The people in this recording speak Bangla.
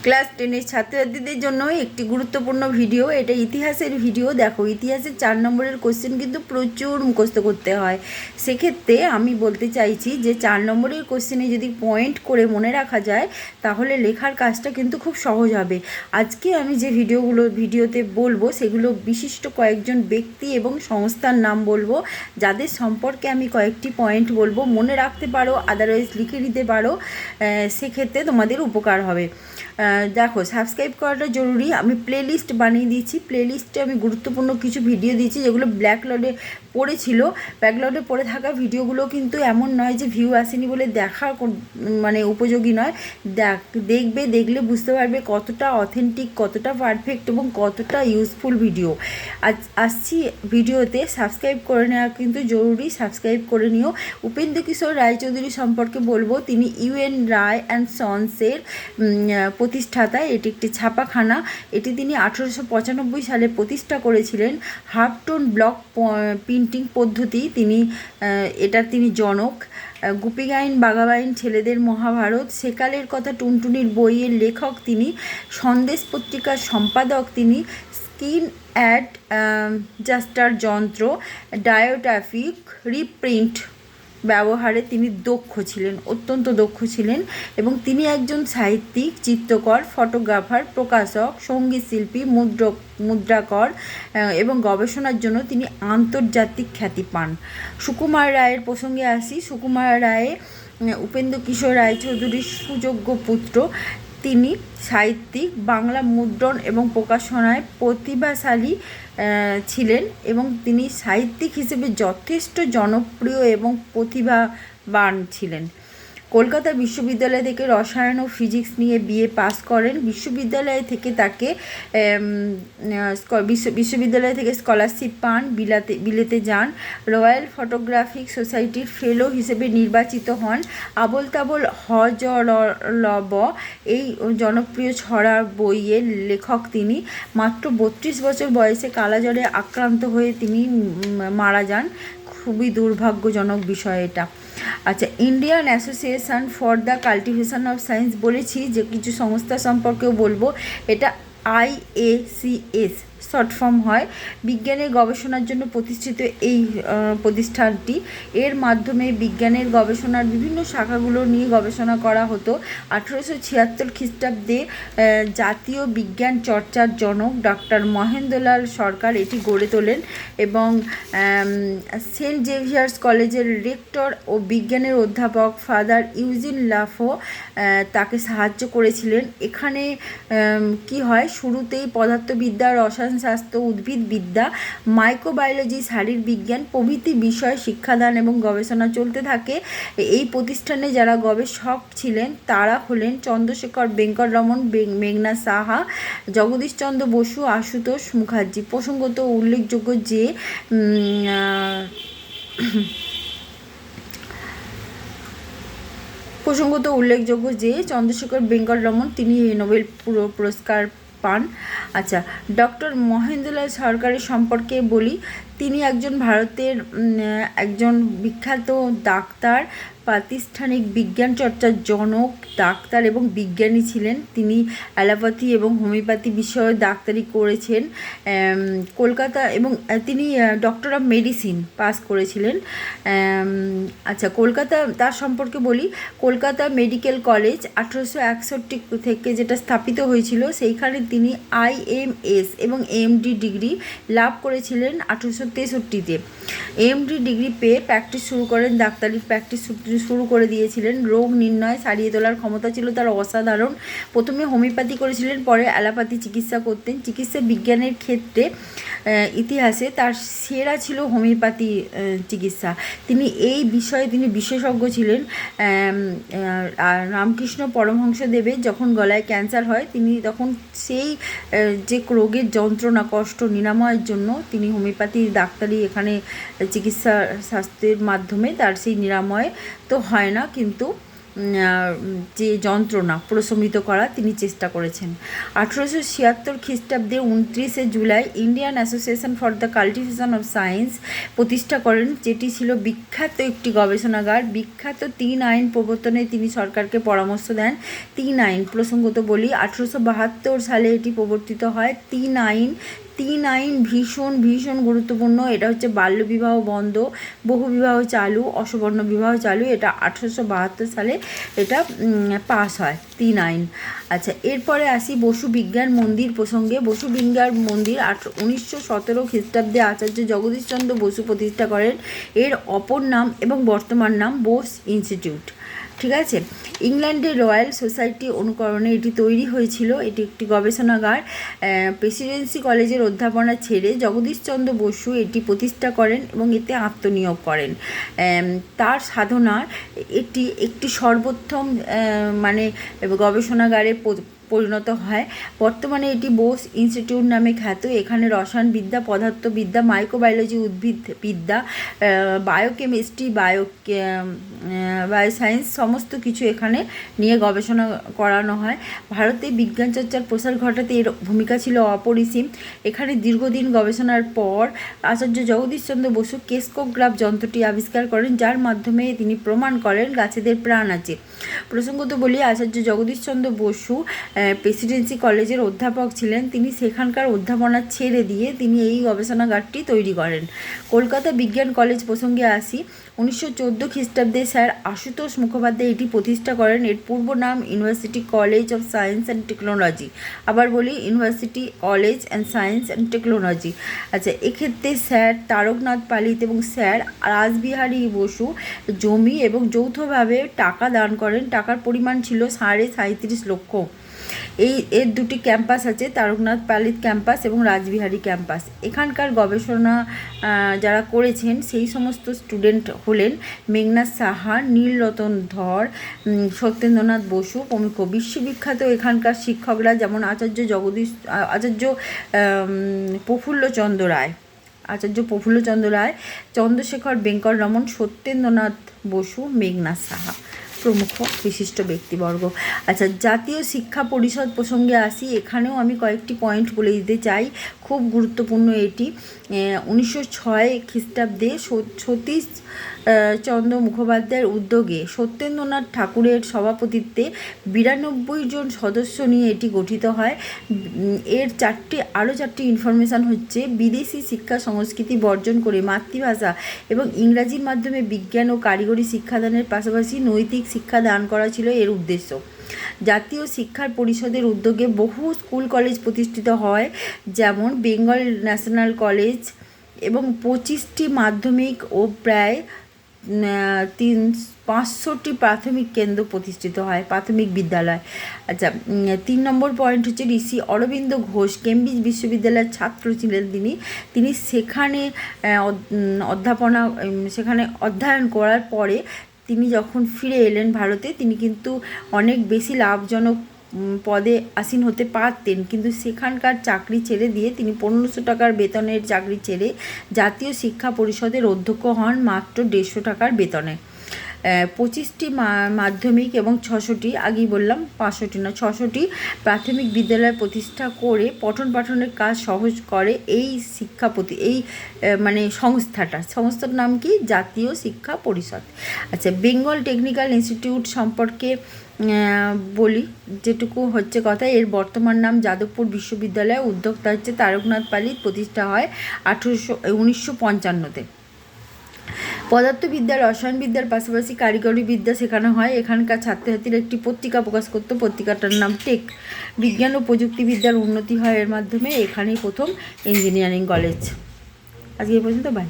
ক্লাস 10-এর ছাত্রছাত্রীদের জন্য একটি গুরুত্বপূর্ণ ভিডিও। এটা ইতিহাসের ভিডিও। দেখো, ইতিহাসের 4 নম্বরের কোশ্চেন কিন্তু প্রচুর মুখস্থ করতে হয়। সেক্ষেত্রে আমি বলতে চাইছি যে 4 নম্বরের কোশ্চেনে যদি পয়েন্ট করে মনে রাখা যায় তাহলে লেখার কাজটা কিন্তু খুব সহজ হবে। আজকে আমি যে ভিডিওতে বলবো সেগুলো বিশিষ্ট কয়েকজন ব্যক্তি এবং সংস্থার নাম বলবো, যাদের সম্পর্কে আমি কয়েকটি পয়েন্ট বলবো। মনে রাখতে পারো, আদারওয়াইজ লিখে নিতে পারো, সেক্ষেত্রে তোমাদের উপকার হবে। দেখো, সাবস্ক্রাইব করাটা জরুরি। আমি প্লেলিস্ট বানিয়ে দিয়েছি। প্লেলিস্টে আমি গুরুত্বপূর্ণ কিছু ভিডিও দিয়েছি যেগুলো ব্যাকলগে পড়েছিল। ব্যাকলগে পড়ে থাকা ভিডিওগুলো কিন্তু এমন নয় যে ভিউ আসেনি বলে দেখার মানে উপযোগী নয়। দেখলে বুঝতে পারবে কতটা অথেন্টিক, কতটা পারফেক্ট এবং কতটা ইউজফুল ভিডিও। আসছি ভিডিওতে। সাবস্ক্রাইব করে নেওয়া কিন্তু জরুরি। সাবস্ক্রাইব করে নিও। উপেন্দ্র কিশোর রায়চৌধুরী সম্পর্কে বলবো। তিনি ইউএন রায় অ্যান্ড সন্সের প্রতিষ্ঠাতা। এটি একটি ছাপাখানা। এটি তিনি 1895 সালে প্রতিষ্ঠা করেছিলেন। হাফটোন ব্লক প্রিন্টিং পদ্ধতি তিনি জনক। গুপিগাইন বাঘাবাইন, ছেলেদের মহাভারত, সেকালের কথা, টুনটুনির বইয়ের লেখক তিনি। সন্দেশ পত্রিকার সম্পাদক তিনি। স্ক্রিন অ্যাডজাস্টার যন্ত্র, ডায়োগ্রাফিক রিপ্রিন্ট ব্যবহারে তিনি অত্যন্ত দক্ষ ছিলেন। এবং তিনি একজন সাহিত্যিক, চিত্রকর, ফটোগ্রাফার, প্রকাশক, সঙ্গীত শিল্পী, মুদ্রাকর এবং গবেষণার জন্য তিনি আন্তর্জাতিক খ্যাতি পান। সুকুমার রায়ের প্রসঙ্গে আসি। সুকুমার রায় উপেন্দ্র কিশোর রায়চৌধুরীর সুযোগ্য পুত্র। তিনি সাহিত্যিক, বাংলা মুদ্রণ এবং প্রকাশনায় প্রতিভাশালী ছিলেন এবং তিনি সাহিত্যিক হিসেবে যথেষ্ট জনপ্রিয় এবং প্রতিভাবান ছিলেন। কলকাতা বিশ্ববিদ্যালয় থেকে রসায়ন ও ফিজিক্স নিয়ে বিএ পাস করেন। বিশ্ববিদ্যালয় থেকে স্কলারশিপ পান। বিলেতে যান। রয়্যাল ফটোগ্রাফিক সোসাইটির ফেলো হিসেবে নির্বাচিত হন। আবোল তাবোল হজরলব এই জনপ্রিয় ছড়া বইয়ের লেখক তিনি। মাত্র 32 বছর বয়সে কালাজ্বরে আক্রান্ত হয়ে তিনি মারা যান। খুবই দুর্ভাগ্যজনক বিষয় এটা। আচ্ছা, Indian association for the cultivation of science বলেছি, যে কিছু সংস্থা সম্পর্কেও বলবো। এটা IACS শর্ট ফর্ম হয়। বিজ্ঞানের গবেষণার জন্য প্রতিষ্ঠিত এই প্রতিষ্ঠানটি। এর মাধ্যমে বিজ্ঞানের গবেষণার বিভিন্ন শাখাগুলো নিয়ে গবেষণা করা হতো। 1876 খ্রিস্টাব্দে জাতীয় বিজ্ঞান চর্চার জনক ডক্টর মহেন্দ্রলাল সরকার এটি গড়ে তোলেন এবং সেন্ট জেভিয়ার্স কলেজের রেক্টর ও বিজ্ঞানের অধ্যাপক ফাদার ইউজিন লাফো তাকে সাহায্য করেছিলেন। এখানে কি হয়, শুরুতেই পদার্থবিদ্যা, রসায়নশাস্ত্র, উদ্ভিদবিদ্যা, মাইক্রোবায়োলজি, শারীরবিজ্ঞান প্রভৃতি বিষয়ে শিক্ষাদান এবং গবেষণা চলতে থাকে। এই প্রতিষ্ঠানে যারা গবেষক ছিলেন তারা হলেন চন্দ্রশেখর বেঙ্কটরমন, মেঘনা সাহা, জগদীশচন্দ্র বসু, আশুতোষ মুখার্জি। প্রসঙ্গত উল্লেখযোগ্য যে চন্দ্রশেখর বেঙ্কটরমন তিনি নোবেল পুরস্কার পান। আচ্ছা, ডক্টর মহেন্দ্রলাল সরকারের সম্পর্কে বলি। তিনি ভারতের একজন বিখ্যাত ডাক্তার, প্রাতিষ্ঠানিক বিজ্ঞান চর্চার জনক, ডাক্তার এবং বিজ্ঞানী ছিলেন। তিনি অ্যালোপ্যাথি এবং হোমিওপ্যাথি বিষয়ে ডাক্তারি করেছেন কলকাতা, এবং তিনি ডক্টর অফ মেডিসিন পাস করেছিলেন। আচ্ছা, কলকাতা তার সম্পর্কে বলি। কলকাতা মেডিকেল কলেজ 1861 থেকে যেটা স্থাপিত হয়েছিল, সেইখানে তিনি IMS এবং MD ডিগ্রি লাভ করেছিলেন 1863-তে। MD ডিগ্রি পেয়ে প্র্যাকটিস শুরু করেন। ডাক্তারি প্র্যাকটিস শুরু করে দিয়েছিলেন। রোগ নির্ণয় সারিয়ে তোলার ক্ষমতা ছিল তার অসাধারণ। প্রথমে হোমিওপ্যাথি করেছিলেন, পরে অ্যালোপ্যাথি চিকিৎসা করতেন। চিকিৎসা বিজ্ঞানের ক্ষেত্রে ইতিহাসে তার সেরা ছিল হোমিওপ্যাথি চিকিৎসা। তিনি এই বিষয়ে বিশেষজ্ঞ ছিলেন। রামকৃষ্ণ পরমহংসদেবের যখন গলায় ক্যান্সার হয়, তিনি তখন সেই যে রোগের যন্ত্রণা, কষ্ট নিরাময়ের জন্য তিনি হোমিওপ্যাথি ডাক্তারি এখানে চিকিৎসা শাস্ত্রের মাধ্যমে তার সেই নিরাময় তো হয় না, কিন্তু যে যন্ত্রণা প্রশমিত করা তিনি চেষ্টা করেছেন। 1876 খ্রিস্টাব্দে 29 July Indian association for the cultivation of science প্রতিষ্ঠা করেন, যেটি ছিল বিখ্যাত একটি গবেষণাগার। বিখ্যাত 3 আইন প্রবর্তনে তিনি সরকারকে পরামর্শ দেন। 3 আইন প্রসঙ্গত বলি, 1872 সালে এটি প্রবর্তিত হয়। 3 আইন ভীষণ গুরুত্বপূর্ণ। এটা হচ্ছে বাল্যবিবাহ বন্ধ, বহুবিবাহ চালু, অসবর্ণ বিবাহ চালু। এটা 1872 সালে এটা পাস হয় 3 আইন। আচ্ছা, এরপরে আসি বসু বিজ্ঞান মন্দির প্রসঙ্গে। বসু বিজ্ঞান মন্দির 1917 খ্রিস্টাব্দে আচার্য জগদীশচন্দ্র বসু প্রতিষ্ঠা করেন। এর অপর নাম এবং বর্তমান নাম বোস ইনস্টিটিউট। ঠিক আছে, ইংল্যান্ডের রয়্যাল সোসাইটি অনুকরণে এটি তৈরি হয়েছিল। এটি একটি গবেষণাগার। প্রেসিডেন্সি কলেজের অধ্যাপনা ছেড়ে জগদীশচন্দ্র বসু এটি প্রতিষ্ঠা করেন এবং এতে আত্মনিয়োগ করেন। তার সাধনা এটি একটি সর্বোত্তম মানে গবেষণাগারে পরিণত হয়। বর্তমানে এটি বোস ইনস্টিটিউট নামে খ্যাত। এখানে রসায়নবিদ্যা, পদার্থবিদ্যা, মাইক্রোবায়োলজি, উদ্ভিদবিদ্যা, বায়োকেমিস্ট্রি, বায়োসায়েন্স সমস্ত কিছু এখানে নিয়ে গবেষণা করানো হয়। ভারতে বিজ্ঞান চর্চার প্রসার ঘটাতে এর ভূমিকা ছিল অপরিসীম। এখানে দীর্ঘদিন গবেষণার পর আচার্য জগদীশচন্দ্র বসু কেসকোগ্রাফ যন্ত্রটি আবিষ্কার করেন, যার মাধ্যমে তিনি প্রমাণ করেন গাছেদের প্রাণ আছে। প্রসঙ্গত বলি, আচার্য জগদীশচন্দ্র বসু প্রেসিডেন্সি কলেজের অধ্যাপক ছিলেন। তিনি সেখানকার অধ্যাপনা ছেড়ে দিয়ে তিনি এই গবেষণাগারটি তৈরি করেন। কলকাতা বিজ্ঞান কলেজ প্রসঙ্গে আসি। 1914 খ্রিস্টাব্দে স্যার আশুতোষ মুখোপাধ্যায় এটি প্রতিষ্ঠা করেন। এর পূর্ব নাম university college of science and technology. আবার বলি, university college and science and technology. আচ্ছা, এক্ষেত্রে স্যার তারকনাথ পালিত এবং স্যার রাসবিহারী বসু জমি এবং যৌথভাবে টাকা দান করেন। টাকার পরিমাণ ছিল 37.5 লক্ষ। এর দুটি ক্যাম্পাস আছে, তারকনাথ পালিত ক্যাম্পাস এবং রাসবিহারী ক্যাম্পাস। এখানকার গবেষণা যারা করেছেন সেই সমস্ত স্টুডেন্ট হলেন মেঘনাথ সাহা, নীলরতন ধর, সত্যেন্দ্রনাথ বসু প্রমুখ। বিশ্ববিখ্যাত এখানকার শিক্ষকরা যেমন আচার্য প্রফুল্লচন্দ্র রায়, চন্দ্রশেখর বেঙ্কট রমন, সত্যেন্দ্রনাথ বসু, মেঘনাথ সাহা প্রমুখ বিশিষ্ট ব্যক্তিবর্গ। আচ্ছা, জাতীয় শিক্ষা পরিষদ প্রসঙ্গে আসি। এখানেও আমি কয়েকটি পয়েন্ট বলে দিতে চাই, খুব গুরুত্বপূর্ণ এটি। 1906 খ্রিস্টাব্দে সতীশ চন্দ্র মুখোপাধ্যায়ের উদ্যোগে সত্যেন্দ্রনাথ ঠাকুরের সভাপতিত্বে 92 জন সদস্য নিয়ে এটি গঠিত হয়। এর আরও চারটি ইনফরমেশান হচ্ছে: বিদেশি শিক্ষা সংস্কৃতি বর্জন করে মাতৃভাষা এবং ইংরাজির মাধ্যমে বিজ্ঞান ও কারিগরি শিক্ষাদানের পাশাপাশি নৈতিক শিক্ষা দান করা ছিল এর উদ্দেশ্য। জাতীয় শিক্ষা পরিষদের উদ্যোগে বহু স্কুল কলেজ প্রতিষ্ঠিত হয়, যেমন বেঙ্গল ন্যাশনাল কলেজ, এবং 25টি মাধ্যমিক ও প্রায় 500টি প্রাথমিক কেন্দ্র প্রতিষ্ঠিত হয়, প্রাথমিক বিদ্যালয়। আচ্ছা, 3 নম্বর পয়েন্ট হচ্ছে ঋষি অরবিন্দ ঘোষ কেমব্রিজ বিশ্ববিদ্যালয়ের ছাত্র ছিলেন। তিনি সেখানে অধ্যয়ন করার পরে তিনি যখন ফিরে এলেন ভারতে, তিনি কিন্তু অনেক বেশি লাভজনক পদে আসীন হতে পারতেন, কিন্তু সেখানকার চাকরি ছেড়ে দিয়ে তিনি 1500 টাকার বেতনের চাকরি ছেড়ে জাতীয় শিক্ষা পরিষদের অধ্যক্ষ হন মাত্র 150 টাকার বেতনে। 25টি মাধ্যমিক এবং 600টি, আগেই বললাম 500টি না 600টি প্রাথমিক বিদ্যালয় প্রতিষ্ঠা করে পঠন পাঠনের কাজ সহজ করে এই সংস্থাটার নাম কি? জাতীয় শিক্ষা পরিষদ। আচ্ছা, বেঙ্গল টেকনিক্যাল ইনস্টিটিউট সম্পর্কে বলি যেটুকু হচ্ছে কথা। এর বর্তমান নাম যাদবপুর বিশ্ববিদ্যালয়। উদ্যোক্তা হচ্ছে তারকনাথ পালিত। প্রতিষ্ঠা হয় 1955-তে। পদার্থবিদ্যা, রসায়নবিদ্যার পাশাপাশি কারিগরি বিদ্যা শেখানো হয়। এখানকার ছাত্রছাত্রীরা একটি পত্রিকা প্রকাশ করত, পত্রিকাটার নাম টেক। বিজ্ঞান ও প্রযুক্তিবিদ্যার উন্নতি হয় এর মাধ্যমে। এখানেই প্রথম ইঞ্জিনিয়ারিং কলেজ। আজকে এই পর্যন্ত, বাই।